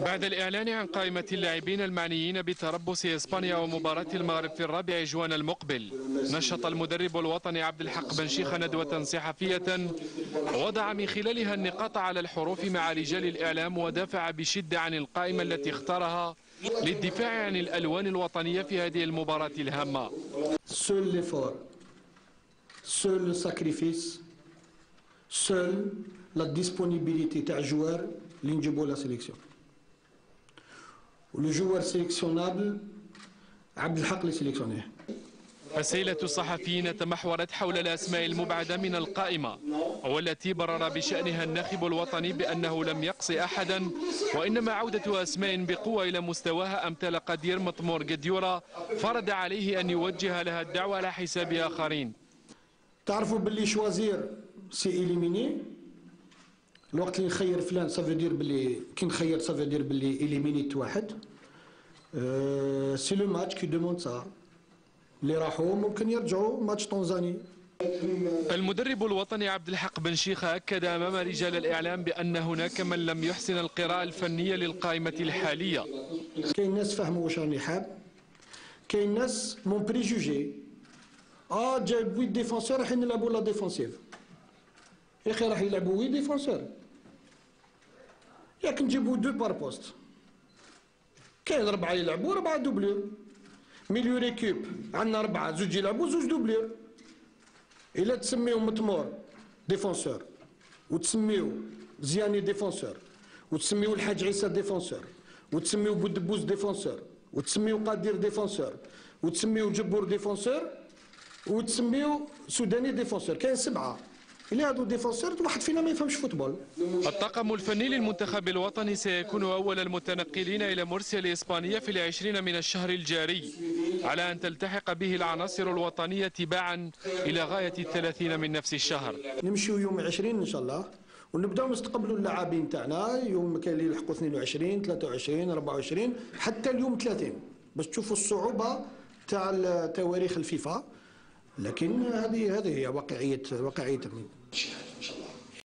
بعد الإعلان عن قائمة اللاعبين المعنيين بتربص إسبانيا ومباراة المغرب في الرابع جوان المقبل، نشط المدرب الوطني عبد الحق بن شيخة ندوة صحفية وضع من خلالها النقاط على الحروف مع رجال الإعلام، ودافع بشدة عن القائمة التي اختارها للدفاع عن الألوان الوطنية في هذه المباراة الهامة. Seul l'effort, seul le sacrifice, seule la disponibilité تاع joueur اللي نجيبوا لا سيليكسيون. ولو جوار سيليكسيونابل عبد الحق اللي سيليكسيونيه. أسئلة الصحفيين تمحورت حول الأسماء المبعدة من القائمة، والتي برر بشأنها الناخب الوطني بأنه لم يقص أحدا، وإنما عودة أسماء بقوة إلى مستواها أمثال قدير مطمور قديورة فرض عليه أن يوجه لها الدعوة على حساب آخرين. تعرفوا باللي شوازير سي إليميني، الوقت اللي نخير فلان سافو دير باللي كي نخير سافو دير باللي إليمينيت واحد. سي لو ماتش كي دوموند سا، اللي راحوا ممكن يرجعوا ماتش تنزاني. المدرب الوطني عبد الحق بن شيخة أكد أمام رجال الإعلام بأن هناك من لم يحسن القراءة الفنية للقائمة الحالية. كاين ناس فهموا واش راني حاب، كاين ناس مون بريجوجي جايب 8 ديفونسور راح نلعبوا لا ديفونسيف. يا اخي راح يلعبوا 8 ديفونسور، ياك نجيبوا 2 بار بوست. كاين 4 يلعبوا 4 دوبلور. ميليو ريكيب عندنا 4 زوج يلعبوا زوج دوبلور. إلا تسميو متمور ديفونسور، وتسميو زياني ديفونسور، وتسميو الحاج عيسى ديفونسور، وتسميو بودبوز ديفونسور، وتسميو قادير ديفونسور، وتسميو جبور ديفونسور، وتسميو سوداني ديفونسور. كاين 7 اللي هادو ديفونسور، واحد فينا ما يفهمش فوتبول. الطاقم الفني للمنتخب الوطني سيكون أول المتنقلين إلى مرسيا الإسبانية في 20 من الشهر الجاري، على أن تلتحق به العناصر الوطنية تباعا إلى غاية 30 من نفس الشهر. نمشيو يوم 20 إن شاء الله، ونبداو نستقبلوا اللاعبين تاعنا يوم كاين اللي يلحقوا 22 23 24 حتى اليوم 30، باش تشوفوا الصعوبة تاع تواريخ الفيفا. لكن هذه هي واقعية.